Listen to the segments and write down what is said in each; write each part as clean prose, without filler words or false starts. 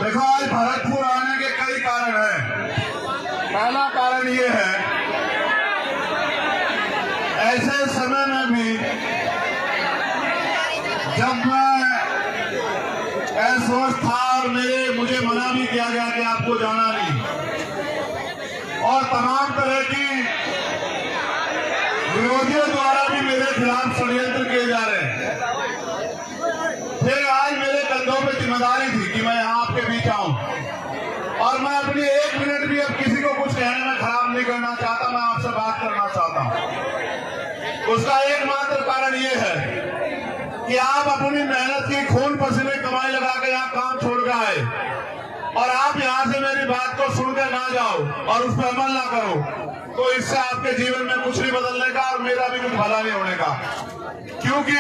देखो, आज भरतपुर आने के कई कारण हैं। पहला कारण ये है, ऐसे समय में भी जब मैं असवस्थ था और मुझे मना भी किया गया कि आपको जाना नहीं, और तमाम तरह की विरोधियों द्वारा भी मेरे खिलाफ षड्यंत्र किए जा रहे हैं। फिर आज मेरे कंधों पे जिम्मेदारी थी कि मैं यहाँ आपके बीच आऊं, और मैं अपनी एक मिनट भी अब किसी को कुछ कहने में खराब नहीं करना चाहता। मैं आपसे बात करना चाहता हूं। उसका एकमात्र कारण ये है कि आप अपनी मेहनत की खून पसीने कमाई लगा के यहाँ काम छोड़ के आए, और आप यहाँ से मेरी बात को सुनकर ना जाओ और उस पर अमल ना करो, तो इससे आपके जीवन में कुछ नहीं बदलने का और मेरा भी कुछ भला नहीं होने का। क्योंकि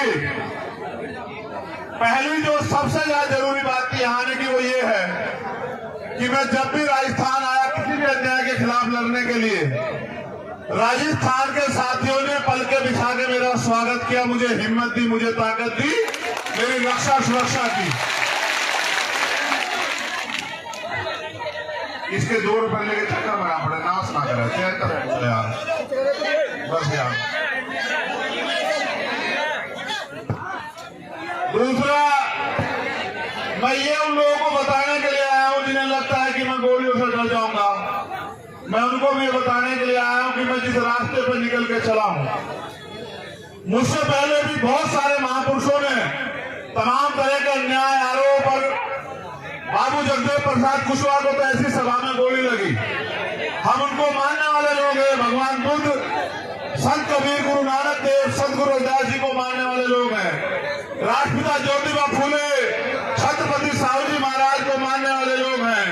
पहली जो सबसे ज्यादा जरूरी बात थी यहाँ आने की, वो ये है कि मैं जब भी राजस्थान आया किसी भी अन्याय के खिलाफ लड़ने के लिए, राजस्थान के साथियों ने पलके बिछा के मेरा स्वागत किया, मुझे हिम्मत दी, मुझे ताकत दी, मेरी रक्षा सुरक्षा की। इसके 2 रुपए लेके चक्कर में पड़े, नाश ना करे यार, बस यार। दूसरा, मैं ये उन लोगों को बताने के लिए आया हूं जिन्हें लगता है कि मैं गोलियों से डर जाऊंगा। मैं उनको भी बताने के लिए आया हूं कि मैं जिस रास्ते पर निकल के चला हूं, मुझसे पहले भी बहुत सारे महापुरुषों ने तमाम तरह के अन्याय आरोप, और बाबू जगदेव प्रसाद कुशवाहा को तो ऐसी सभा में गोली लगी। हम उनको मानने वाले लोग हैं। भगवान बुद्ध, संत कबीर, गुरु नानक देव, संत गुरु रविदास जी को मानने वाले लोग हैं। राष्ट्रपिता ज्योतिबा फूले, छत्रपति साहू जी महाराज को मानने वाले लोग हैं।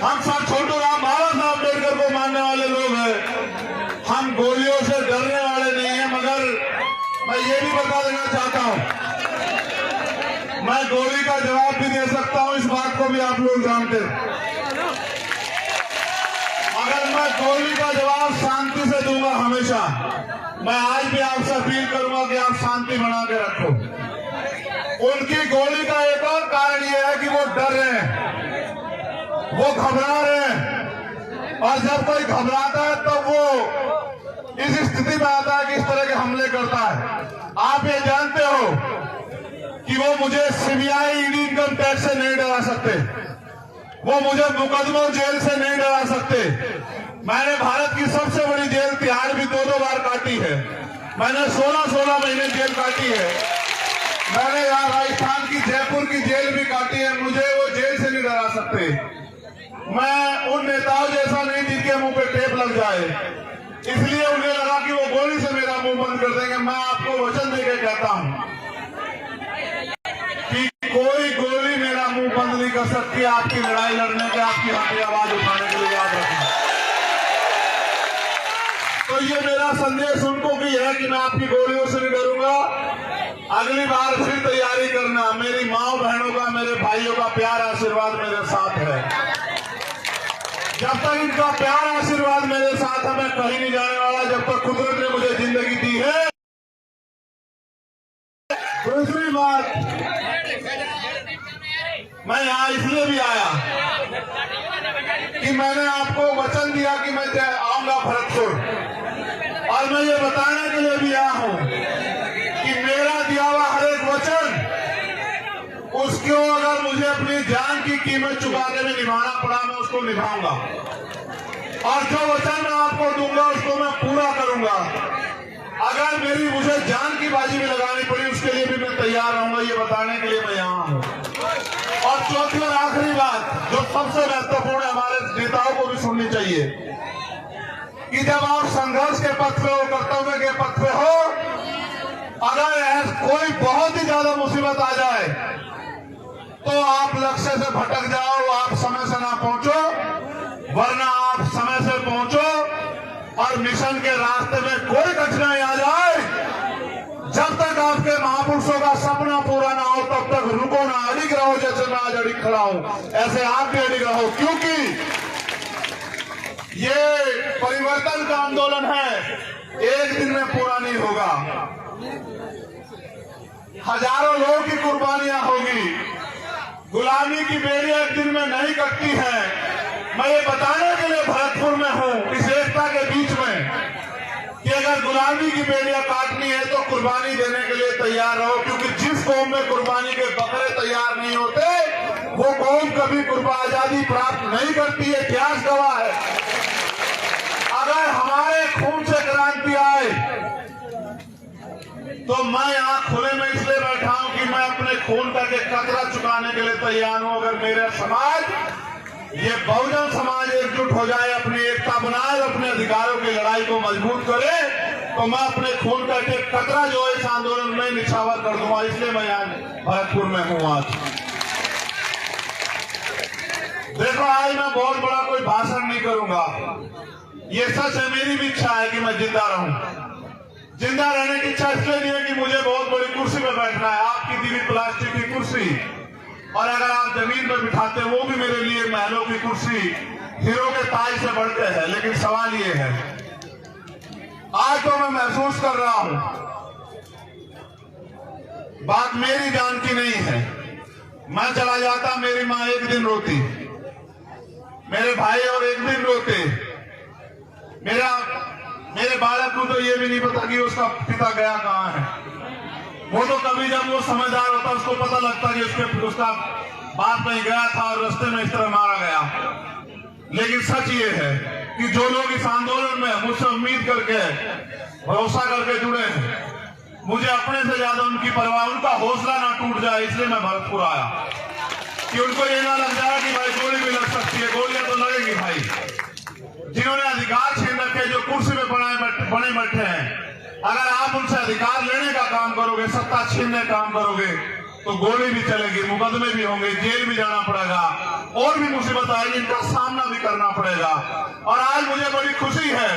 हम सब छोटू राम बाबा साहब अम्बेडकर को मानने वाले लोग हैं। हम गोलियों से डरने वाले नहीं हैं। मगर मैं ये भी बता देना चाहता हूं, मैं गोली का जवाब भी दे सकता हूं, इस बात को भी आप लोग जानते हैं। मगर मैं गोली का जवाब शांति से दूंगा हमेशा। मैं आज भी आपसे अपील करूंगा कि आप शांति बना के रखो। उनकी गोली का एक और कारण यह है कि वो डर रहे हैं, वो घबरा रहे हैं, और जब कोई घबराता है तो वो इस स्थिति में आता है कि इस तरह के हमले करता है। आप ये जानते हो कि वो मुझे सीबीआई, ईडी, इनकम टैक्स से नहीं डरा सकते, वो मुझे मुकदमों, जेल से नहीं डरा सकते। मैंने भारत की सबसे बड़ी जेल तिहाड़ भी 2-2 बार काटी है। मैंने 16-16 महीने जेल काटी है। मैंने यहाँ राजस्थान की जयपुर की जेल भी काटी है। मुझे वो जेल से नहीं डरा सकते। मैं उन नेताओं जैसा नहीं जिनके मुंह पे टेप लग जाए, इसलिए उन्हें लगा कि वो गोली से मेरा मुंह बंद कर देंगे। मैं आपको वचन देकर कहता हूं कि कोई गोली मेरा मुंह बंद नहीं कर सकती आपकी लड़ाई लड़ने के, आपकी हमारी आवाज उठाने के लिए। याद रखें। तो ये मेरा संदेश उनको भी है कि मैं आपकी गोलियों से नहीं डरूंगा। अगली बार फिर तैयारी करना। मेरी माँ बहनों का, मेरे भाइयों का प्यार आशीर्वाद मेरे साथ है। जब तक इनका प्यार आशीर्वाद मेरे साथ है, मैं कहीं नहीं जाने वाला। जब तक कुदरत ने मुझे जिंदगी दी है। दूसरी बात, मैं यहाँ इसलिए भी आया कि मैंने आपको वचन दिया कि मैं आऊंगा भरतपुर, और मैं ये बताने के लिए भी आया हूं कि मेरा दिया हुआ हर एक वचन, उसको अगर मुझे अपनी जान की कीमत चुका के भी निभाना पड़ा, मैं उसको निभाऊंगा। और जो वचन मैं आपको दूंगा उसको मैं पूरा करूंगा। अगर मुझे जान की बाजी भी लगानी पड़ी, उसके लिए भी मैं तैयार रहूंगा। ये बताने के लिए मैं यहाँ हूँ। और चौथी और आखिरी बात, जो सबसे महत्वपूर्ण है, हमारे नेताओं को भी सुननी चाहिए, कि जब आप संघर्ष के पथ पे हो, कर्तव्य के पथ पे हो, अगर कोई बहुत ही ज्यादा मुसीबत आ जाए तो आप लक्ष्य से भटक जाओ, आप समय से ना पहुंचो, वरना आप समय से पहुंचो और मिशन के रास्ते में कोई कठिनाई आ जाए, जब तक आपके महापुरुषों का सपना पूरा ना हो तब तक रुको ना, अड़िग रहो। जैसे मैं आज अड़िग खड़ा हूं, ऐसे आप भी अड़िग रहो, क्योंकि ये परिवर्तन का आंदोलन है, एक दिन में पूरा नहीं होगा। हजारों लोगों की कुर्बानियां होगी, गुलामी की बेड़ी एक दिन में नहीं कटती है। मैं ये बताने के लिए भरतपुर में हूँ, इस एकता के बीच में, कि अगर गुलामी की बेड़ियां काटनी है तो कुर्बानी देने के लिए तैयार रहो, क्योंकि जिस कौम में कुर्बानी के बकरे तैयार नहीं होते वो कौम कभी आजादी प्राप्त नहीं करती है। इतिहास गवाह है। अगर हमारे खून से क्रांति आए तो मैं यहाँ खुले में इसलिए बैठा हूं कि मैं अपने खून का एक कतरा चुकाने के लिए तैयार हूं। अगर मेरा समाज, ये बहुजन समाज एकजुट हो जाए, अपनी एकता बनाए, अपने अधिकारों की लड़ाई को मजबूत करे, तो मैं अपने खून का एक कतरा जो है इस आंदोलन में निछावर कर दूंगा। इसलिए मैं यहाँ भरतपुर में हूँ आज। देखो, आज मैं बहुत बड़ा कोई भाषण नहीं करूंगा। ये सच है, मेरी भी इच्छा है कि मैं जिंदा रहूं। जिंदा रहने की इच्छा इसलिए नहीं है कि मुझे बहुत बड़ी कुर्सी पे बैठना है, आपकी दी हुई प्लास्टिक की कुर्सी, और अगर आप जमीन पर बिठाते वो भी मेरे लिए महलों की कुर्सी, हीरो के ताज से बढ़ते हैं। लेकिन सवाल ये है, आज तो मैं महसूस कर रहा हूं, बात मेरी जान की नहीं है। मैं चला जाता, मेरी माँ एक दिन रोती, मेरे भाई और एक दिन रोते, मेरे बालक को तो ये भी नहीं पता कि उसका पिता गया कहाँ है। वो तो कभी जब वो समझदार होता उसको पता लगता कि उसका बाप नहीं गया था और रास्ते में इस तरह मारा गया। लेकिन सच ये है कि जो लोग इस आंदोलन में मुझसे उम्मीद करके, भरोसा करके जुड़े हैं, मुझे अपने से ज्यादा उनकी परवाह, उनका हौसला ना टूट जाए, इसलिए मैं भरतपुर आया, कि उनको ये ना लग जाए कि भाई गोली भी लग सकती है। गोलियां तो लगेगी भाई। जिन्होंने अधिकार छीन रखे, जो कुर्सी में बने बैठे हैं, अगर आप उनसे अधिकार लेने का काम करोगे, सत्ता छीनने का काम करोगे, तो गोली भी चलेगी, मुकदमे भी होंगे, जेल भी जाना पड़ेगा, और भी मुसीबत आएगी, इनका सामना भी करना पड़ेगा। और आज मुझे बड़ी खुशी है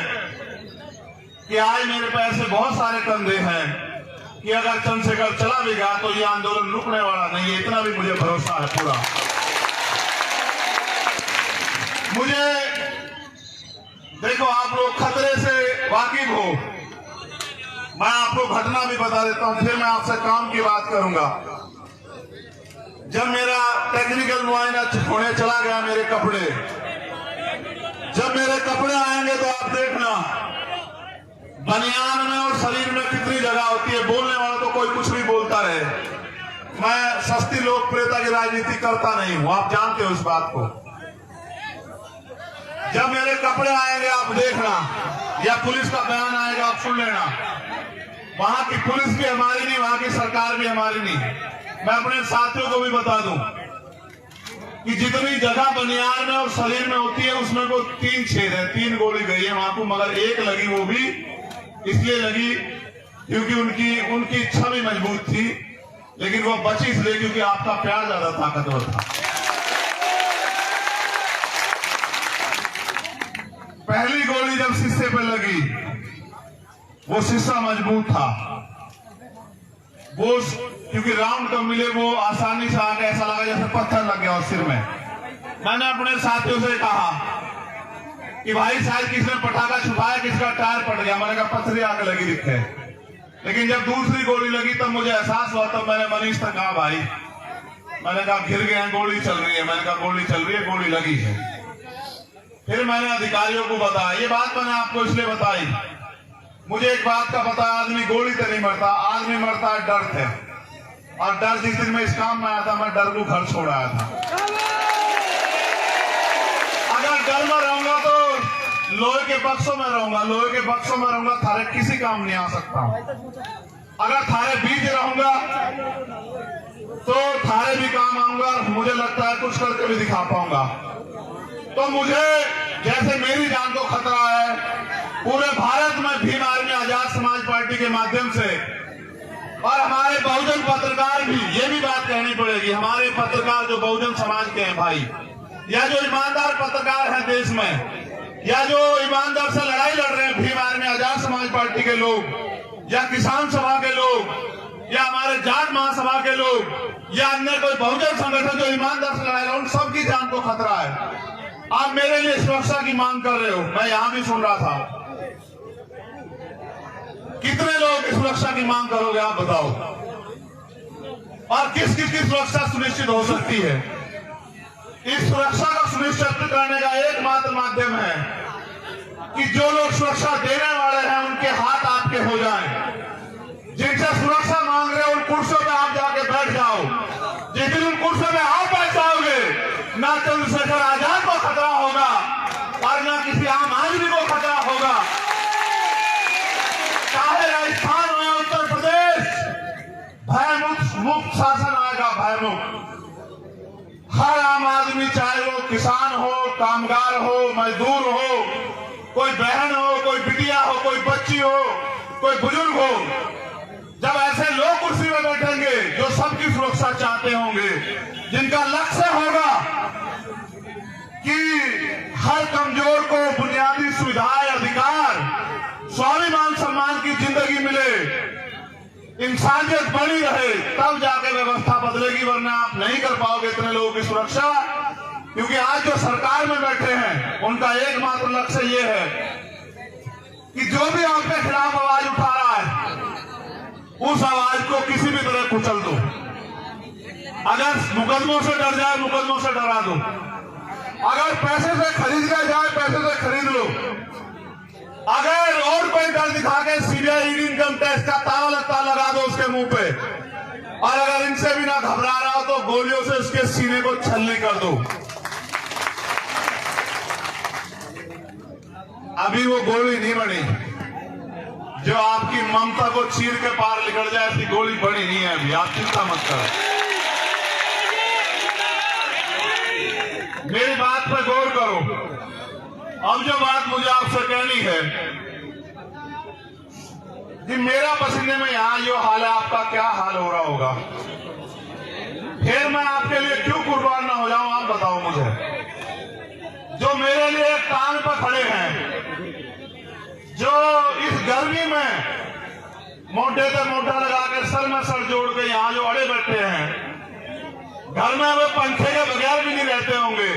कि आज मेरे पे ऐसे बहुत सारे कंधे हैं कि अगर चंद्रशेखर चला भी गया तो ये आंदोलन रुकने वाला नहीं है, इतना भी मुझे भरोसा है पूरा। मुझे देखो, आप लोग खतरे से वाकिफ हो, मैं आपको घटना भी बता देता हूं, फिर मैं आपसे काम की बात करूंगा। जब मेरा टेक्निकल मुआयना होने चला गया, मेरे कपड़े, जब मेरे कपड़े आएंगे तो आप देखना बनियान में और शरीर में कितनी जगह होती है। बोलने वाला तो कोई कुछ भी बोलता रहे, मैं सस्ती लोकप्रियता की राजनीति करता नहीं हूं, आप जानते हो इस बात को। जब मेरे कपड़े आएंगे आप देखना, या पुलिस का बयान आएगा आप सुन लेना, वहां की पुलिस भी हमारी नहीं, वहां की सरकार भी हमारी नहीं। मैं अपने साथियों को भी बता दूं कि जितनी जगह बनियान में और शरीर में होती है उसमें वो 3 छेद है, 3 गोली गई है वहां को, मगर एक लगी, वो भी इसलिए लगी क्योंकि उनकी इच्छा भी मजबूत थी, लेकिन वो बची इसलिए क्योंकि आपका प्यार ज्यादा ताकतवर था। पहली गोली जब शीशे पे लगी, वो शीशा मजबूत था, वो क्योंकि राउंड तो मिले, वो आसानी से आके ऐसा लगा जैसे पत्थर लग गया उस सिर में। मैंने अपने साथियों से कहा कि भाई शायद किसी ने पटाखा छुपाया, किसका टायर पट गया। मैंने कहा पत्थर आके लगी दिखे। लेकिन जब दूसरी गोली लगी तब मुझे एहसास हुआ, तब मैंने मनीष से कहा भाई, मैंने कहा घिर गए हैं, गोली चल रही है। मैंने कहा गोली चल रही है, गोली लगी है। फिर मैंने अधिकारियों को बताया, ये बात मैंने आपको इसलिए बताई, मुझे एक बात का पता, आदमी गोली से नहीं मरता, आदमी मरता है डर से। और डर, जिस दिन मैं इस काम में आया था, मैं डर को घर छोड़ आया था। अगर डर में रहूंगा तो लोहे के बक्सों में रहूंगा, लोहे के बक्सों में रहूंगा, थारे किसी काम नहीं आ सकता। अगर थारे बीच रहूंगा तो थारे भी काम आऊंगा, मुझे लगता है कुछ करके भी दिखा पाऊंगा। तो मुझे, जैसे मेरी जान को खतरा है, पूरे भारत में भीम आर्मी आजाद समाज पार्टी के माध्यम से, और हमारे बहुजन पत्रकार भी, ये भी बात कहनी पड़ेगी, हमारे पत्रकार जो बहुजन समाज के हैं भाई, या जो ईमानदार पत्रकार हैं देश में, या जो ईमानदार से लड़ाई लड़ रहे हैं, भीम आर्मी आजाद समाज पार्टी के लोग, या किसान सभा के लोग, या हमारे जाट महासभा के लोग, या अन्य कोई बहुजन संगठन जो ईमानदार से लड़ाई, उन सबकी जान को खतरा है। आप मेरे लिए सुरक्षा की मांग कर रहे हो, मैं यहां भी सुन रहा था। कितने लोग सुरक्षा की मांग करोगे आप बताओ? और किस किस की सुरक्षा सुनिश्चित हो सकती है। इस सुरक्षा को सुनिश्चित करने का एकमात्र माध्यम है कि जो लोग सुरक्षा देने वाले हैं उनके हाथ आपके हो जाएं। जिनसे सुरक्षा मांग रहे उन कुर्सियों पे आप जाके बैठ जाओ। जिस दिन उन कुर्सियों पे आप बैठ जाओगे, ना चंद्रशेखर आजाद को खतरा होगा और ना किसी आम आदमी को खतरा होगा। चाहे राजस्थान हो या उत्तर प्रदेश, भयमुक्त शासन आएगा, भयमुक्त। हर आम आदमी, चाहे वो किसान हो, कामगार हो, मजदूर हो, कोई बहन हो, कोई बिटिया हो, कोई बच्ची हो, कोई बुजुर्ग हो, जब ऐसे लोग कुर्सी में बैठेंगे जो सबकी सुरक्षा चाहते होंगे, जिनका लक्ष्य होगा कि हर कमजोर को बुनियादी सुविधाएं, अधिकार, स्वाभिमान सम्मान की जिंदगी मिले, इंसानियत बनी रहे, तब जाके व्यवस्था बदलेगी। वरना आप नहीं कर पाओगे इतने लोगों की सुरक्षा। क्योंकि आज जो सरकार में बैठे हैं उनका एकमात्र लक्ष्य ये है कि जो भी आपके खिलाफ आवाज उठा रहा है उस आवाज को किसी भी तरह कुचल दो। अगर मुकदमों से डर जाए, मुकदमों से डरा दो। अगर पैसे से खरीदा जाए, पैसे से खरीद लो। अगर और कोई डर दिखा के सीबीआई, इनकम टैक्स का ताला लगता लगा दो उसके मुंह पे। और अगर इनसे भी ना घबरा रहा हो तो गोलियों से उसके सीने को छलनी कर दो। अभी वो गोली नहीं बनी जो आपकी ममता को चीर के पार निकल जाए, ऐसी गोली बनी नहीं है अभी। आप चिंता मत करो। मेरी बात पर गौर करो। अब जो बात मुझे आपसे कहनी है कि मेरा पसीने में यहां जो हाल है, आपका क्या हाल हो रहा होगा। फिर मैं आपके लिए क्यों कुर्बान ना हो जाऊं, आप बताओ मुझे। जो मेरे लिए एक टांग पर खड़े हैं, जो इस गर्मी में मोटे से मोटा लगा के सर में सर जोड़ के यहाँ जो अड़े बैठे हैं, घर में वे पंखे के बगैर भी नहीं रहते होंगे,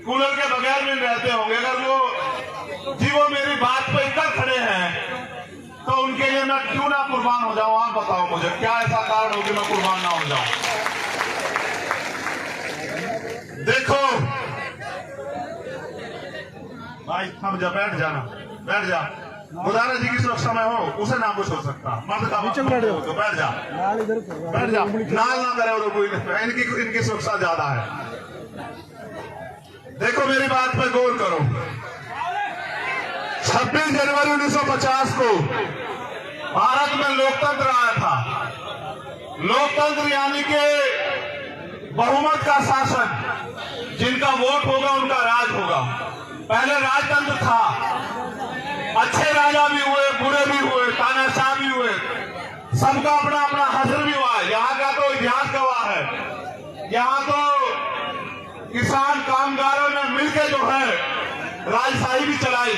कूलर के बगैर भी नहीं रहते होंगे। अगर वो मेरी बात पे इतना खड़े हैं तो उनके लिए मैं क्यों ना कुर्बान हो जाऊं, आप बताओ मुझे। क्या ऐसा कारण हो कि मैं कुर्बान ना हो जाऊं। देखो भाई, थम जा, बैठ जाना, बैठ जा। खुदारा जी की सुरक्षा में हो, उसे ना कुछ हो सकता। मर्द का तो बैठ जा, बैठ जा। नाल ना करे और कोई, इनकी सुरक्षा ज्यादा है। देखो मेरी बात पर गौर करो। 26 जनवरी 1950 को भारत में लोकतंत्र आया था। लोकतंत्र यानी कि बहुमत का शासन, जिनका वोट होगा उनका राज होगा। पहले राजतंत्र था, अच्छे राजा भी हुए, बुरे भी हुए, तानाशाह भी हुए, सबका अपना अपना हश्र भी हुआ। यहाँ का तो इतिहास गवाह है। यहाँ तो किसान कामगारों ने मिलकर जो है राजशाही भी चलाई।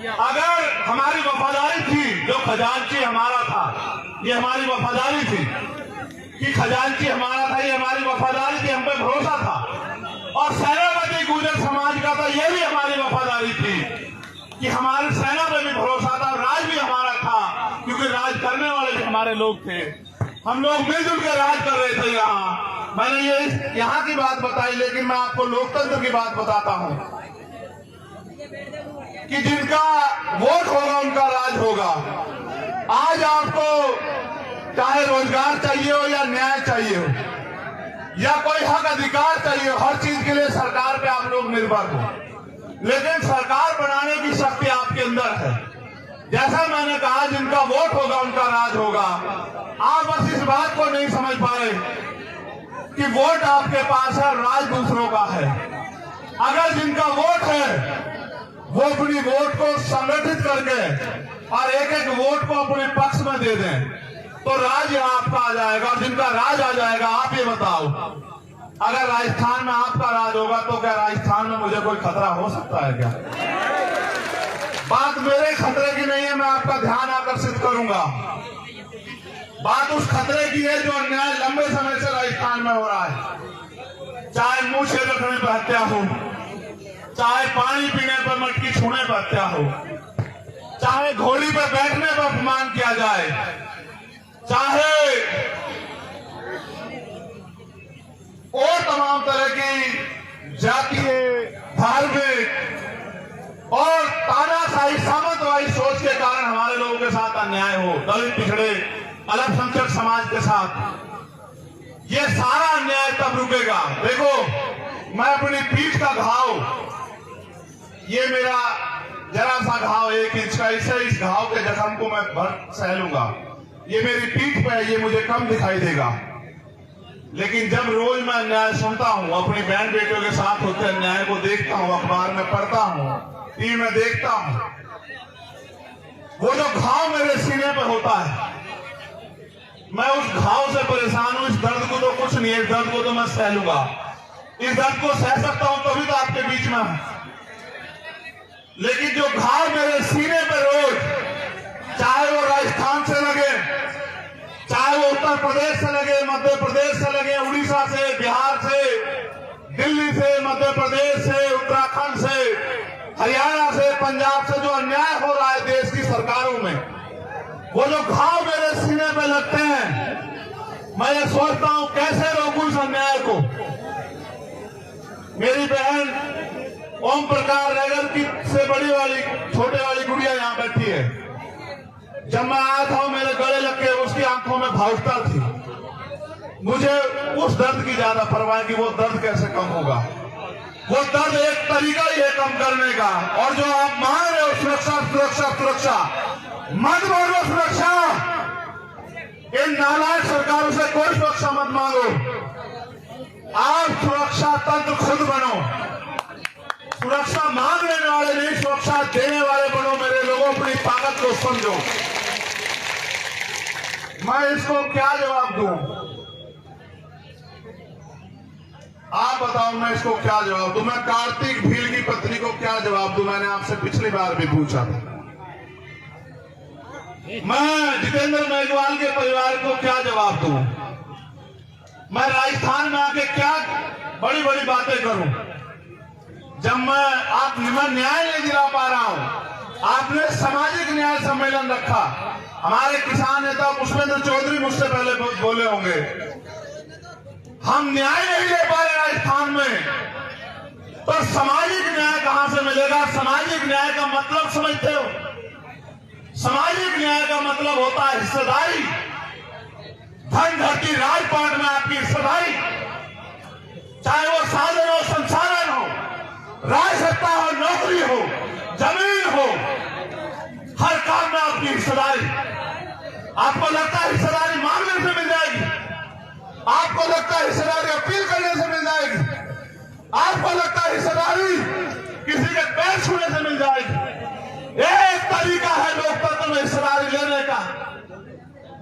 अगर हमारी वफादारी थी, जो खजांची हमारा था, ये हमारी वफादारी थी कि खजांची हमारा था, ये हमारी वफादारी थी, हम पे भरोसा था। और सेनापति गुर्जर समाज का तो ये भी हमारी वफादारी थी कि हमारे सेना पे भी भरोसा था, राज भी हमारा था, क्योंकि राज करने वाले भी हमारे लोग थे। हम लोग मिलजुल के राज कर रहे थे। यहाँ मैंने ये यहाँ की बात बताई, लेकिन मैं आपको लोकतंत्र की बात बताता हूँ कि जिनका वोट होगा उनका राज होगा। आज आपको चाहे रोजगार चाहिए हो या न्याय चाहिए हो या कोई हक अधिकार चाहिए हो, हर चीज के लिए सरकार पे आप लोग निर्भर हो। लेकिन सरकार बनाने की शक्ति आपके अंदर है। जैसा मैंने कहा, जिनका वोट होगा उनका राज होगा। आप बस इस बात को नहीं समझ पाए कि वोट आपके पास है, राज दूसरों का है। अगर जिनका वोट है वो अपनी वोट को संगठित करके और एक एक वोट को अपने पक्ष में दे दें तो राज आपका आ जाएगा। और जिनका राज आ जाएगा, आप ये बताओ, अगर राजस्थान में आपका राज होगा तो क्या राजस्थान में मुझे कोई खतरा हो सकता है क्या? बात मेरे खतरे की नहीं है, मैं आपका ध्यान आकर्षित करूंगा। बात उस खतरे की है जो अन्याय लंबे समय से राजस्थान में हो रहा है। चाहे मुंह से रखने पर हत्या हो, चाहे पानी पीने पर, मटकी छूने पर हत्या हो, चाहे घोड़ी पर बैठने पर अपमान किया जाए, चाहे और तमाम तरह की जातीय, धार्मिक और तानाशाही सामंतवादी सोच के कारण हमारे लोगों के साथ अन्याय हो, दलित, पिछड़े, अल्पसंख्यक समाज के साथ, ये सारा अन्याय तब रुकेगा। देखो, मैं अपनी पीठ का घाव, ये मेरा जरा सा घाव 1 इंच का, इस घाव के जख्म को मैं भर सह लूंगा। ये मेरी पीठ पे है, ये मुझे कम दिखाई देगा, लेकिन जब रोज मैं अन्याय सुनता हूँ, अपनी बहन बेटियों के साथ होते अन्याय को देखता हूँ, अखबार में पढ़ता हूँ, टीवी में देखता हूँ, वो जो घाव मेरे सीने पे होता है, मैं उस घाव से परेशान हूं। इस दर्द को तो कुछ नहीं है, इस दर्द को तो मैं सह लूंगा, इस दर्द को सह सकता हूं, तभी तो आपके बीच में हूं। लेकिन जो घाव मेरे सीने पे रोज, चाहे वो राजस्थान से लगे, चाहे वो उत्तर प्रदेश से लगे, मध्य प्रदेश से लगे, उड़ीसा से, बिहार से, दिल्ली से, मध्य प्रदेश से, उत्तराखंड से, हरियाणा से, पंजाब से, जो अन्याय हो रहा है देश की सरकारों में, वो जो घाव मेरे सीने पे लगते हैं, मैं ये सोचता हूं कैसे रोकूं इस अन्याय को। मेरी बहन ओम प्रकाश रैगर की से बड़ी वाली, छोटे वाली गुड़िया यहाँ बैठी है। जब मैं आया था, मेरे गले लग के उसकी आंखों में भावुकता थी। मुझे उस दर्द की ज्यादा परवाह है कि वो दर्द कैसे कम होगा। वो दर्द एक तरीका ही है कम करने का, और जो आप मान रहे हो सुरक्षा सुरक्षा सुरक्षा, मत बोलो सुरक्षा। इन नालायक सरकारों से कोई सुरक्षा मत मांगो, आप सुरक्षा तंत्र खुद बनो। सुरक्षा मांगने वाले नहीं, सुरक्षा देने वाले बनो। मेरे लोगों, अपनी ताकत को समझो। मैं इसको क्या जवाब दूं? आप बताओ, मैं इसको क्या जवाब दूं? मैं कार्तिक भील की पत्नी को क्या जवाब दूं? मैंने आपसे पिछली बार भी पूछा था। मैं जितेंद्र मेघवाल के परिवार को क्या जवाब दूं? मैं राजस्थान में आके क्या बड़ी बड़ी बातें करूं, जब मैं न्याय नहीं दिला पा रहा हूं। आपने सामाजिक न्याय सम्मेलन रखा, हमारे किसान नेता पुष्पेंद्र चौधरी मुझसे पहले बोले होंगे, हम न्याय नहीं दे पा रहे राजस्थान में, तो सामाजिक न्याय कहां से मिलेगा? सामाजिक न्याय का मतलब समझते हो? सामाजिक न्याय का मतलब होता है हिस्सेदारी, धन धरती राजपाट में आपकी हिस्सेदारी, चाहे वो साधन हो, संसाधन हो, राज सत्ता हो, नौकरी हो, जमीन हो, हर काम में आपकी हिस्सेदारी। आपको लगता है हिस्सेदारी मांगने से मिल जाएगी? आपको लगता है हिस्सेदारी अपील करने से मिल जाएगी? आपको लगता है हिस्सेदारी किसी के पैर छूने से मिल जाएगी? एक तरीका है लोकतंत्र में हिस्सेदारी लेने का,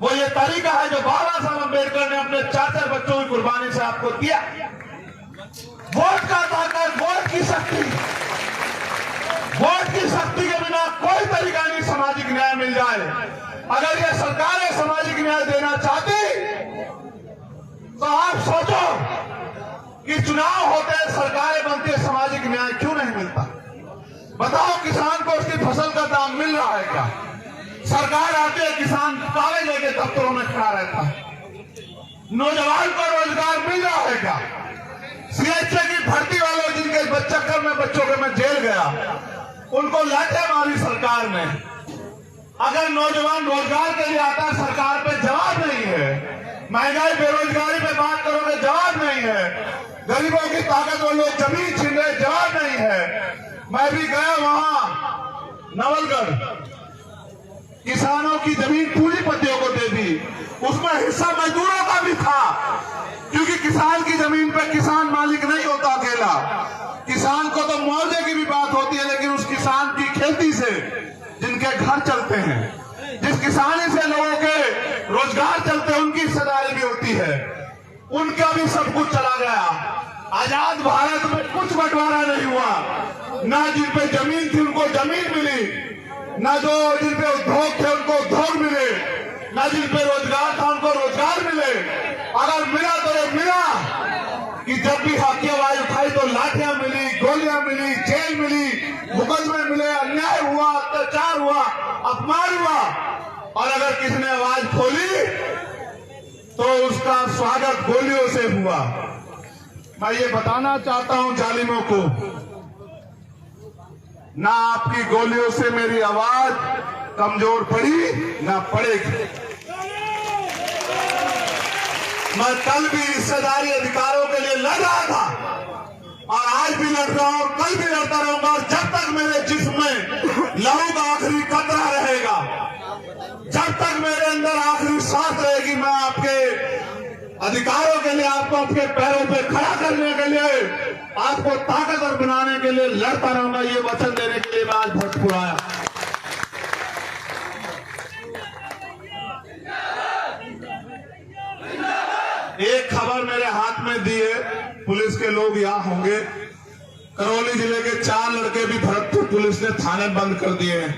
वो ये तरीका है जो बाबा साहब अम्बेडकर ने अपने 4 बच्चों की कुर्बानी से आपको दिया। वोट का ताकत, वोट की शक्ति, वोट की शक्ति के बिना कोई तरीका नहीं सामाजिक न्याय मिल जाए। अगर ये सरकारें सामाजिक न्याय देना चाहती, तो आप सोचो कि चुनाव होते हैं, सरकारें बनती है, सामाजिक न्याय क्यों नहीं मिलता? बताओ, किसान को उसकी फसल का दाम मिल रहा है क्या? सरकार आती है, किसान कागज लेके दफ्तरों में खड़ा रहता है। नौजवान को रोजगार मिल रहा है क्या? सीएचए की भर्ती वालों जिनके चक्कर में बच्चों के मैं जेल गया, उनको लाठे मारी सरकार ने। अगर नौजवान रोजगार के लिए आता है, सरकार पे जवाब नहीं है। महंगाई बेरोजगारी पे बात करोगे, जवाब नहीं है। गरीबों की ताकत वो लोग जमीन छीन रहे, जवाब नहीं है। मैं भी गया वहां नवलगढ़, किसानों की जमीन पूंजीपतियों को दे दी, उसमें हिस्सा मजदूरों का भी था, क्योंकि किसान की जमीन पे किसान मालिक नहीं होता अकेला। किसान को तो मुआवजे की भी बात होती है, लेकिन उस किसान की खेती से जिनके घर चलते हैं, जिस किसानी से लोगों के रोजगार चलते हैं, उनकी हिस्सेदारी भी होती है। उनका भी सब कुछ चला गया। आजाद भारत में कुछ बंटवारा नहीं हुआ। ना जिन पे जमीन थी उनको जमीन मिली, ना जो जिन पे उद्योग थे उनको उद्योग मिले, ना जिन पे रोजगार था उनको रोजगार मिले। अगर मिला तो ये मिला कि जब भी हाथी आवाज उठाई तो लाठियां मिली, गोलियां मिली, जेल मिली, मुकदमे मिले, अन्याय हुआ, अत्याचार हुआ, अपमान हुआ। और अगर किसी ने आवाज खोली तो उसका स्वागत गोलियों से हुआ। मैं ये बताना चाहता हूं जालिमों को, ना आपकी गोलियों से मेरी आवाज कमजोर पड़ी ना पड़ेगी। मैं कल भी हिस्सेदारी अधिकारों के लिए लड़ रहा था और आज भी लड़ रहा हूं, कल भी लड़ता रहूंगा। और जब तक मेरे जिस्म में लहू का आखिरी कतरा रहेगा, जब तक मेरे अंदर आखिरी सांस रहेगी, मैं आपके अधिकारों के लिए, आपको अपने पैरों पे खड़ा करने के लिए, आपको ताकतवर बनाने के लिए लड़ता रहूंगा। ये वचन देने के लिए मैं आज भोजपुर आया। एक खबर मेरे हाथ में दी है, पुलिस के लोग यहां होंगे। करौली जिले के 4 लड़के भी भरतपुर पुलिस ने थाने बंद कर दिए हैं।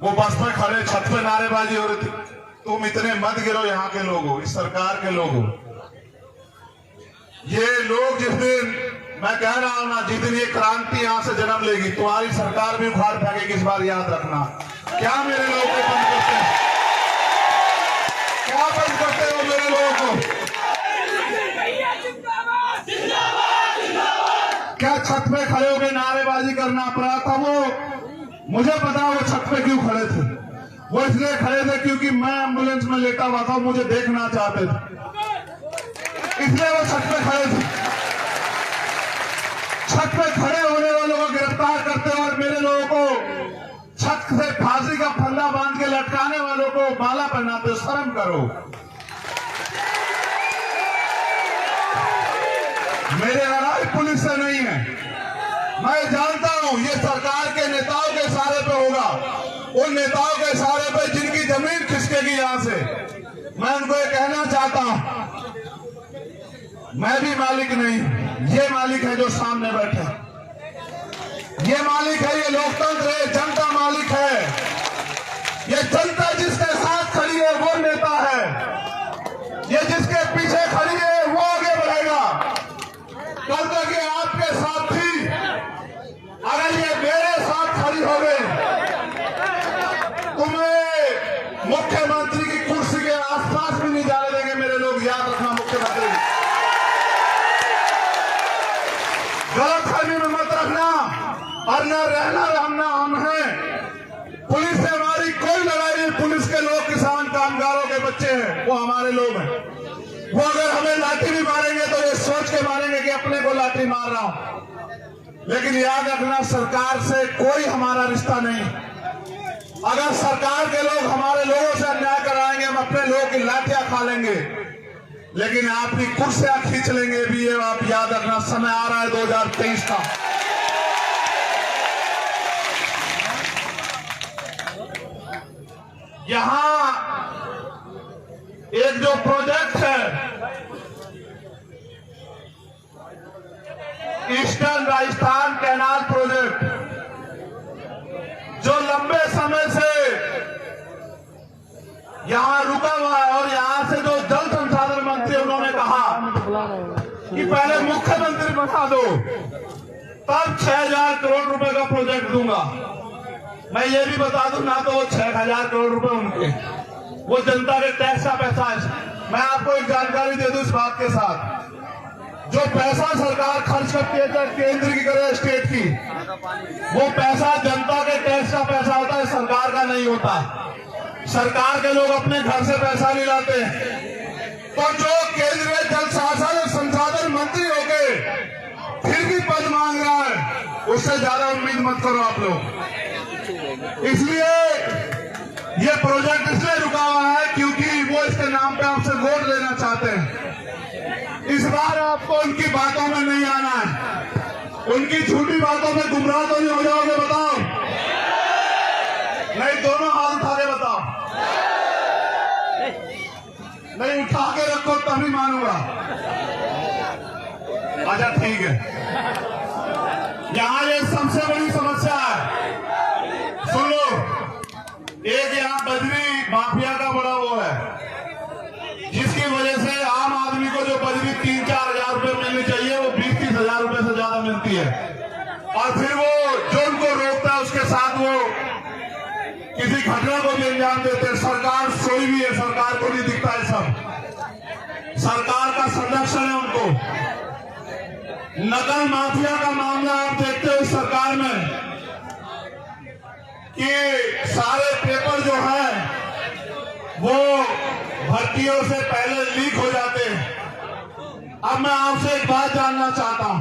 वो बस में खड़े छत पे नारेबाजी हो रही थी, तुम इतने मत गिरो, यहाँ के लोग हो, इस सरकार के लोग हो। ये लोग जिस दिन, मैं कह रहा हूं ना, जिस दिन ये क्रांति यहां से जन्म लेगी, तुम्हारी सरकार भी उखाड़ फेंकेगी। इस बार याद रखना। क्या मेरे लोग को बंद करते हैं? क्या बंद करते हो मेरे लोगों को? क्या छत पे खड़े होकर नारेबाजी करना अपराध था? वो मुझे पता, वो छत पे क्यों खड़े थे। वो इसलिए खड़े थे क्योंकि मैं एम्बुलेंस में लेटा हुआ था, मुझे देखना चाहते थे, इसलिए वो छत पे खड़े थे। छत पे खड़े होने वालों को गिरफ्तार करते और मेरे लोगों को छत से फांसी का फंदा बांध के लटकाने वालों को माला पहनाते। शर्म करो। मेरे लड़ाई पुलिस से नहीं है। मैं जानता हूं ये सरकार के नेताओं के इशारे पे होगा, उन नेताओं के इशारे पे जिनकी जमीन खिसकेगी यहां से। मैं उनको ये कहना चाहता हूं, मैं भी मालिक नहीं, ये मालिक है जो सामने बैठे। ये मालिक है, ये लोकतंत्र है, जनता मालिक है। ये जनता जिसके साथ खड़ी है वो नेता है, ये जिसके पीछे खड़ी है वो आगे बढ़ेगा। कल तक ये आपके साथ थी, अगर ये मेरे साथ खड़ी हो गई, तुम्हें मुख्यमंत्री की कुर्सी के आसपास भी नहीं जाने देंगे मेरे लोग। याद रखना, मुख्यमंत्री गलतफहमी में मत रखना। और न रहना रहना हम हैं। पुलिस से हमारी कोई लड़ाई नहीं। पुलिस के लोग किसान कामगारों के बच्चे हैं, वो हमारे लोग हैं। वो अगर हमें लाठी भी मारेंगे तो ये सोच के मारेंगे कि अपने को लाठी मार रहा हूं। लेकिन याद रखना, सरकार से कोई हमारा रिश्ता नहीं। अगर सरकार के लोग हमारे लोगों से अन्याय कराएंगे, हम अपने लोगों की लाठियां खा लेंगे, लेकिन आपकी कुर्सियां खींच लेंगे भी। ये आप याद रखना। समय आ रहा है 2023 का। यहां एक जो प्रोजेक्ट है, ईस्टर्न राजस्थान कैनाल प्रोजेक्ट, जो लंबे समय से यहां रुका हुआ है, और यहां से जो जल संसाधन मंत्री उन्होंने कहा कि पहले मुख्यमंत्री बना दो, तब 6000 करोड़ रुपए का प्रोजेक्ट दूंगा। मैं ये भी बता दूं, ना तो वो 6000 करोड़ रुपए उनके, वो जनता के टैक्स का पैसा है। मैं आपको एक जानकारी दे दूं इस बात के साथ, जो पैसा सरकार खर्च करती है, चाहे केंद्र की करे स्टेट की, वो पैसा जनता के टैक्स का पैसा होता है, सरकार का नहीं होता। सरकार के लोग अपने घर से पैसा नहीं लाते। तो जो केंद्रीय जल संसाधन मंत्री होके फिर भी पद मांग रहा है, उससे ज्यादा उम्मीद मत करो आप लोग। इसलिए ये प्रोजेक्ट इसलिए रुका हुआ है क्योंकि वो इसके नाम पे आपसे वोट लेना चाहते हैं। इस बार आपको उनकी बातों में नहीं आना है। उनकी झूठी बातों में गुमराह तो नहीं हो जाओगे? बताओ। नहीं, दोनों हाथ उठा के बताओ। नहीं, उठा के रखो तभी मानूंगा। अच्छा ठीक है। यहां ये सबसे बड़ी समस्या है, सुन लो। एक यहाँ बजरी माफिया का बड़ा वो है, जिसकी वजह से आम आदमी को जो बजरी 3-4 हजार रुपए मिलनी चाहिए, वो 20-30 हजार रुपए से ज्यादा मिलती है। और फिर वो जो उनको रोकता है, उसके साथ वो किसी घटना को भी अंजाम देते हैं। सरकार सोई भी है, सरकार को नहीं दिखता है। सब सरकार का संरक्षण है उनको। नकल माफिया का मामला आप देखते हो सरकार में कि सारे पेपर जो है वो भर्तियों से पहले लीक हो जाते हैं। अब मैं आपसे एक बात जानना चाहता हूं,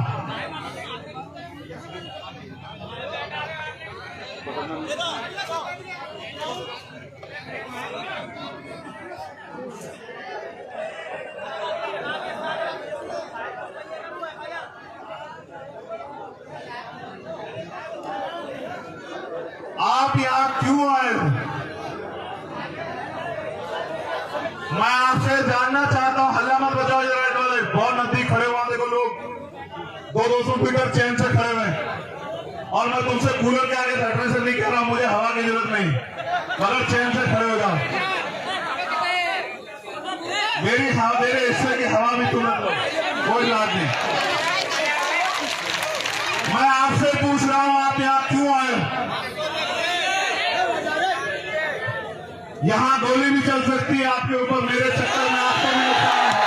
आप यहां क्यों आए हो? मैं आपसे जानना चाहता हूं। हल्ला मत बजाओ ये राइट वाले, बहुत नजदीक खड़े हुआ देखो लोग 200 मीटर चैन से खड़े हुए। और मैं तुमसे कूलर के आगे बैठने से नहीं कह रहा, मुझे हवा की जरूरत नहीं, मगर चैन से खड़े हो जाओ। मेरी मेरे हिस्से की हवा भी तुम लो, कोई बात नहीं। मैं आपसे पूछ रहा हूं आप यहां क्यों आए? यहां गोली भी चल सकती है आपके ऊपर, मेरे चक्कर में आपको भी नुकसान है।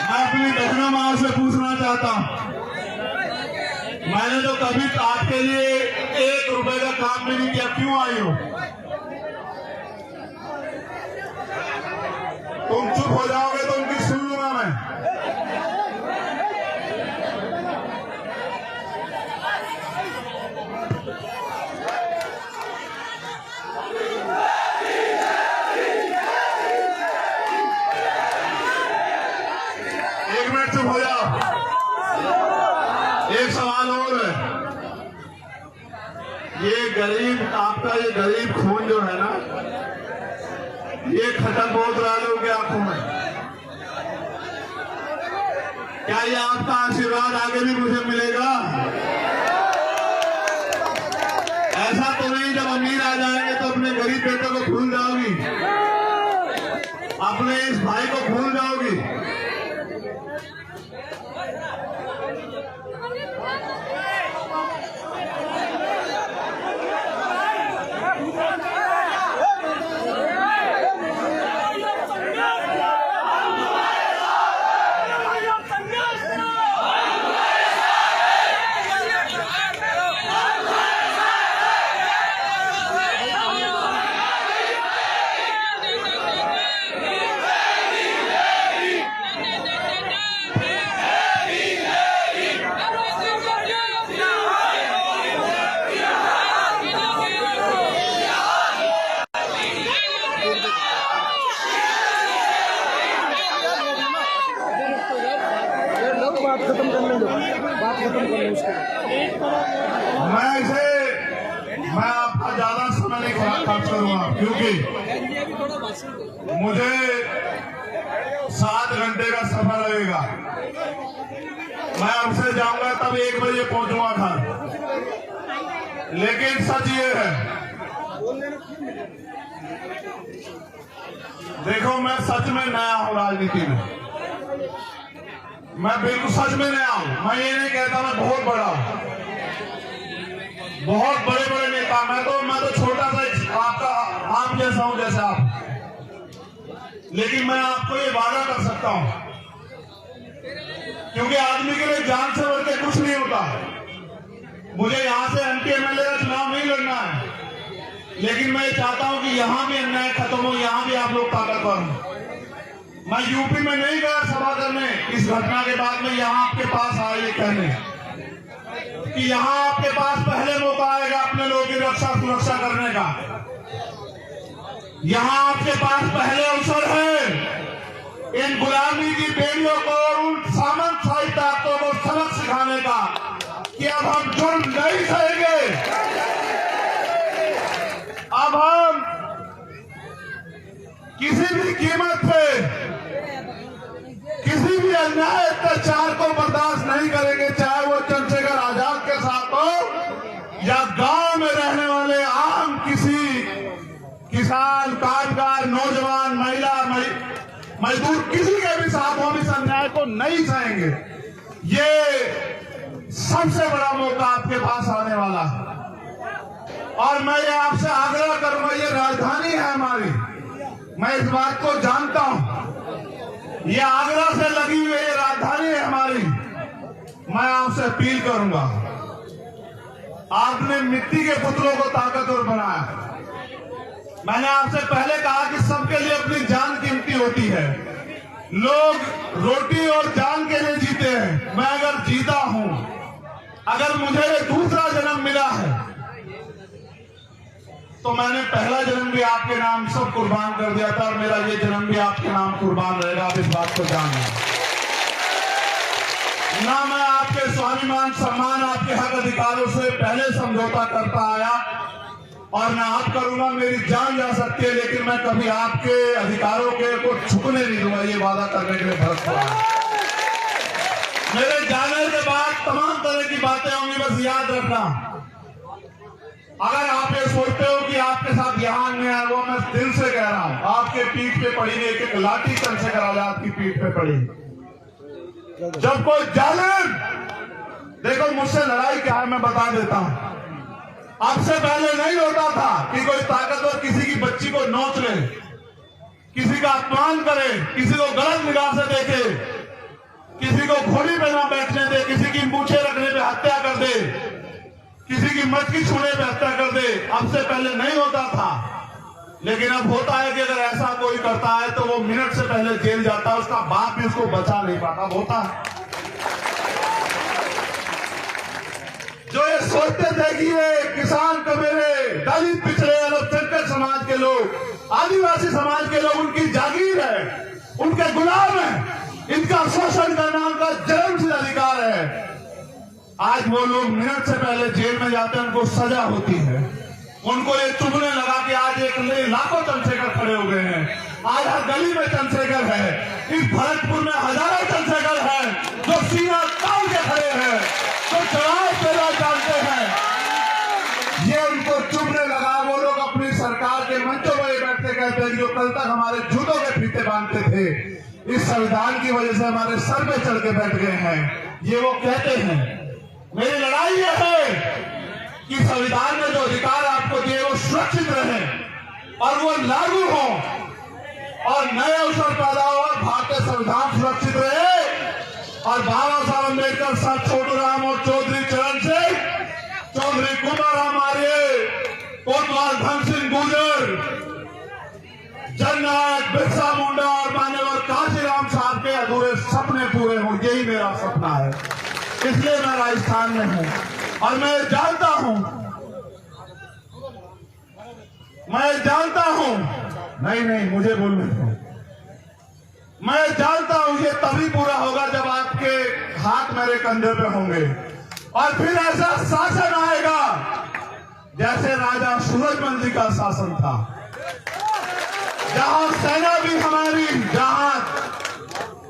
मैं अपनी दक्षिणा मां से पूछना चाहता हूं, मैंने तो कभी आपके लिए 1 रुपए का काम भी नहीं किया, क्यों आई हो? तुम चुप हो जाओगे तो उनकी सुन लूंगा मैं। चुप हो जाओ। एक सवाल और है, ये गरीब, आपका ये गरीब खून जो है ना, ये खत्म बहुत रहा लोगों की आंखों में। क्या ये आपका आशीर्वाद आगे भी मुझे मिलेगा? ऐसा तो नहीं जब अमीर आ जाएंगे तो अपने गरीब बेटे को भूल जाओगी, अपने इस भाई को भूल जाओगी। मैं आपका ज्यादा समय नहीं खर्च करूंगा, क्योंकि मुझे 7 घंटे का सफर लगेगा। मैं अब से जाऊंगा तब 1 बजे पहुंचूंगा घर। लेकिन सच ये है, देखो मैं सच में नया हूं राजनीति में, मैं बिल्कुल सच में नया हूं। मैं ये नहीं कहता मैं बहुत बड़ा हूं, बहुत बड़े बड़े नेता, मैं तो छोटा सा आपका आप जैसा हूं जैसे आप। लेकिन मैं आपको ये वादा कर सकता हूं, क्योंकि आदमी के लिए जान से बढ़ के कुछ नहीं होता। मुझे यहां से एमपी एमएलए का चुनाव नहीं लड़ना है, लेकिन मैं चाहता हूं कि यहां भी अन्याय खत्म हो, यहां भी आप लोग ताकतवर हो। मैं यूपी में नहीं गया सभा करने इस घटना के बाद में, यहां आपके पास आया ये कहने कि यहां आपके पास पहले मौका आएगा अपने लोगों की रक्षा सुरक्षा करने का। यहां आपके पास पहले अवसर है इन गुलामी की बेड़ियों को और उन सामंतशाही ताकतों को सबक सिखाने का कि अब हम जुर्म नहीं सहेंगे, अब हम किसी भी कीमत पे किसी भी अन्याय अत्याचार को बर्दाश्त नहीं करेंगे, चाहे वो चंद्रशेखर आजाद के साथ हो या गांव में रहने वाले आम किसी किसान, कामगार, नौजवान, महिला, मजदूर किसी के भी साथ हो, इस अन्याय को नहीं सहेंगे। ये सबसे बड़ा मौका आपके पास आने वाला है। और मैं ये आपसे आग्रह करूंगा, ये राजधानी है हमारी, मैं इस बात को जानता हूं, ये आगरा से लगी हुई ये राजधानी है हमारी। मैं आपसे अपील करूंगा, आपने मिट्टी के पुतलों को ताकतवर बनाया। मैंने आपसे पहले कहा कि सबके लिए अपनी जान कीमती होती है। लोग रोटी और जान के लिए जीते हैं। मैं अगर जीता हूं, अगर मुझे दूसरा जन्म मिला है, तो मैंने पहला जन्म भी आपके नाम सब कुर्बान कर दिया था और मेरा ये जन्म भी आपके नाम कुर्बान रहेगा। आप इस बात को जान लें। ना मैं आपके स्वाभिमान सम्मान आपके हक अधिकारों से पहले समझौता करता आया और ना आप करूंगा। मेरी जान जा सकती है, लेकिन मैं कभी आपके अधिकारों के को छुपने नहीं दूंगा। ये वादा करने के लिए भरत पड़ा। मेरे जाने के बाद तमाम तरह की बातें होंगी, बस याद रखना। अगर आप ये सोचते हो कि आपके साथ यहाँ अन्याय है, वो मैं दिल से कह रहा हूं, आपके पीठ पे पड़ी एक एक लाठी चंद्रशेखर आजाद की पीठ पे पड़ी। जब कोई जालिम, देखो मुझसे लड़ाई क्या है मैं बता देता हूं। आपसे पहले नहीं होता था कि कोई ताकतवर किसी की बच्ची को नोच ले, किसी का अपमान करे, किसी को गलत निगाह से देखे, किसी को घोड़ी पे ना बैठने दे, किसी की मूछें रखने पे हत्या कर दे, किसी की मटकी छूने पे हत्या कर दे। अब से पहले नहीं होता था, लेकिन अब होता है कि अगर ऐसा कोई करता है तो वो मिनट से पहले जेल जाता है, उसका बाप भी उसको बचा नहीं पाता। होता है जो ये सोचते थे कि ये किसान कबीरे, दलित, पिछड़े, अल्पसंख्यक समाज के लोग, आदिवासी समाज के लोग उनकी जागीर है, उनके गुलाम है, इनका शोषण करना उनका जन्मसिद्ध अधिकार है। आज वो लोग मिनट से पहले जेल में जाते हैं, उनको सजा होती है। उनको ये चुभने लगा कि आज एक लाखों चंद्रशेखर खड़े हो गए हैं, आज हर गली में चंद्रशेखर है। इस भरतपुर में हजारों चंद्रशेखर हैं जो सीना तान के खड़े हैं, जो जवाब देना जानते हैं। ये उनको चुभने लगा। वो लोग अपनी सरकार के मंचों में बैठते कहते हैं जो कल तक हमारे जूतों के फीते बांधते थे, इस संविधान की वजह से हमारे सर पे चढ़ के बैठ गए हैं। ये वो कहते हैं। मेरी लड़ाई यह है कि संविधान में जो अधिकार आपको दिए वो सुरक्षित रहे और वो लागू हो और नए अवसर पैदा हो और भारतीय संविधान सुरक्षित रहे और बाबा साहब अम्बेडकर, सर छोटू राम और चौधरी चरण सिंह, चौधरी कुमार आर्य, कोतवाल धन सिंह गुर्जर, जननायक बिरसा मुंडा और मान्यवर काशीराम साहब के अधूरे सपने पूरे हों। यही मेरा सपना है, इसलिए मैं राजस्थान में हूं और मैं जानता हूं, नहीं मुझे बोलने दो। मैं जानता हूं ये तभी पूरा होगा जब आपके हाथ मेरे कंधे पे होंगे और फिर ऐसा शासन आएगा जैसे राजा सूरजमल जी का शासन था, जहां सेना भी हमारी, जहां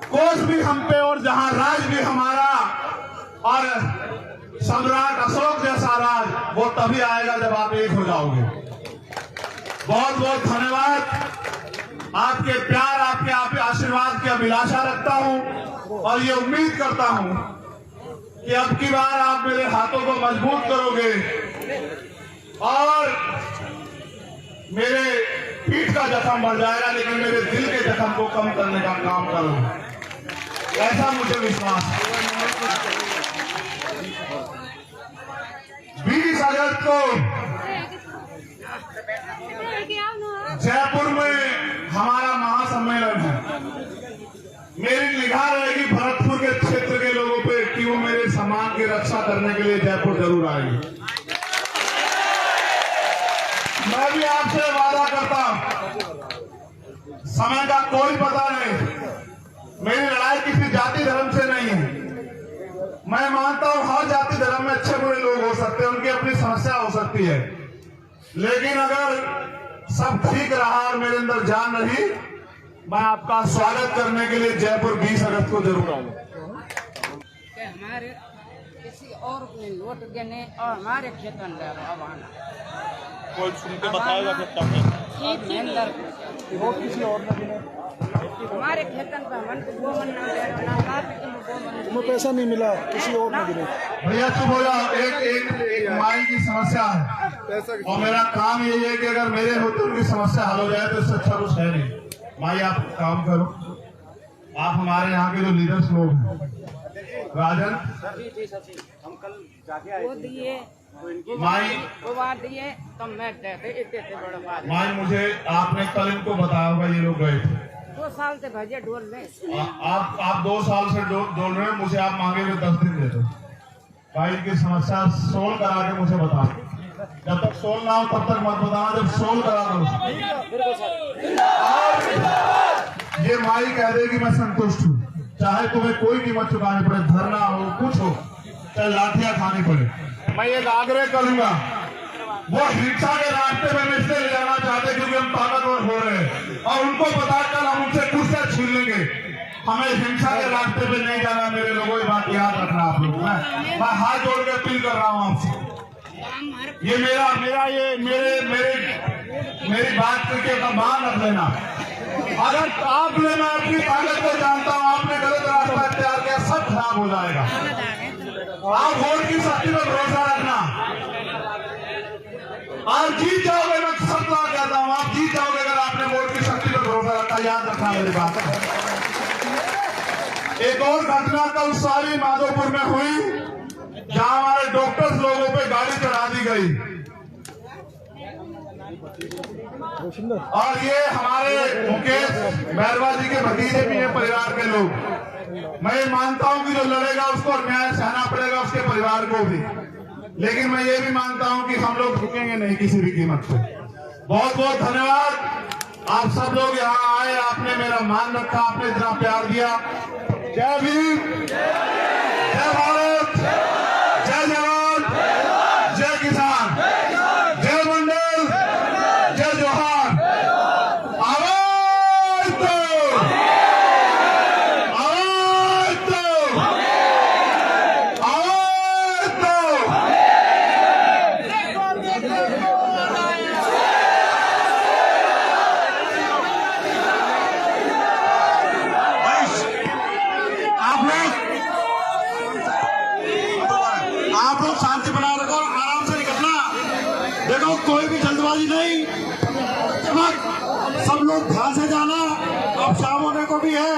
कोष भी हम पे और जहां राज भी हमारा और सम्राट अशोक जैसा राज, वो तभी आएगा जब आप एक हो जाओगे। बहुत बहुत धन्यवाद। आपके प्यार, आपके आशीर्वाद की अभिलाषा रखता हूं और ये उम्मीद करता हूं कि अब की बार आप मेरे हाथों को मजबूत करोगे और मेरे पीठ का जख्म बढ़ जाएगा, लेकिन मेरे दिल के जख्म को कम करने का काम करोगे, ऐसा मुझे विश्वास है। 20 अगस्त को जयपुर में हमारा महासम्मेलन है। मेरी निगाह रहेगी भरतपुर के क्षेत्र के लोगों पे कि वो मेरे सम्मान की रक्षा करने के लिए जयपुर जरूर आएगी। मैं भी आपसे वादा करता हूं, समय का कोई पता नहीं। मेरी लड़ाई किसी जाति धर्म से नहीं है। मैं मानता हूं हर जाति धर्म में अच्छे बुरे लोग हो सकते हैं, उनकी अपनी समस्या हो सकती है, लेकिन अगर सब ठीक रहा और मेरे अंदर जान रही, मैं आपका स्वागत करने के लिए जयपुर 20 अगस्त को जरूर आऊंगा। हमारे किसी और को वोट देने और हमारे क्षेत्र में आना, कोई सुन के बताएगा वोट किसी और ने देने हमारे खेतन पर मन को वो मन ना पैसा नहीं मिला, किसी और ने दिले। भैया चुप हो जाओ। एक माई की समस्या है। और मेरा काम यही है कि अगर मेरे होते उनकी समस्या हल हो जाए तो इससे अच्छा कुछ है नहीं। माई आप काम करो, आप हमारे यहाँ के जो लीडर्स लोग हैं, राजन हम कल जाके आए वो दिए माई वो बात दिए तो मैं देते इतने बड़ा बात माई मुझे आपने कल इनको बताया होगा, ये लोग गए थे 2 साल से भजे ढोल में आप 2 साल से डोल रहे हैं, मुझे आप मांगे हुए 10 दिन दे दो भाई। की समस्या सोल्व करा के मुझे बताओ, जब तक सोल्व ना हो तब तक मत बताना, जब सोल्व करा दो। ये माई कह दे कि मैं संतुष्ट हूँ, चाहे तुम्हें कोई कीमत चुकानी पड़े, धरना हो कुछ हो, चाहे लाठियां खानी पड़े। मैं एक आग्रह करूंगा, वो हिंसा के रास्ते में इसलिए ले जाना चाहते क्योंकि हम ताकतवर हो रहे हैं और उनको पता कल हम उनसे कुर्सियां छीन लेंगे। हमें हिंसा के रास्ते पे नहीं जाना मेरे लोगों, ये बात याद रखना आप लोग। मैं हाथ जोड़ के अपील कर रहा हूँ आपसे, ये मेरी बात करके का मान रख लेना। अगर आपने, मैं अपनी ताकत को जानता हूँ, आपने गलत रास्ता इख्तियार किया, सब खराब हो जाएगा। आप वोट की शक्ति पर भरोसा रखना, आप जीत जाओगे। मैं सब बार कहता हूँ, आप जीत जाओगे अगर आपने वोट की शक्ति पर भरोसा रखा। याद रखना मेरी बात। एक और घटना कल सारी माधोपुर में हुई, जहां हमारे डॉक्टर्स लोगों पे गाड़ी चढ़ा दी गई और ये हमारे मुकेश बैरवा जी के भतीजे भी हैं, परिवार के लोग। मैं ये मानता हूं कि जो लड़ेगा उसको न्याय सहना पड़ेगा, उसके परिवार को भी, लेकिन मैं ये भी मानता हूं कि हम लोग झुकेंगे नहीं किसी भी कीमत पे। बहुत बहुत धन्यवाद, आप सब लोग यहाँ आए, आपने मेरा मान रखा, आपने इतना प्यार दिया। जय भीम, जय भारत, जय जवान, जय किसान, जय मंडल, जय जोहार। आवाज दो, आवाज दो, आवाज दो। आप लोग शांति बनाए रखो, आराम से निकलना। देखो कोई भी जल्दबाजी नहीं, सब लोग ध्यान से जाना। अब शाम होने को भी है।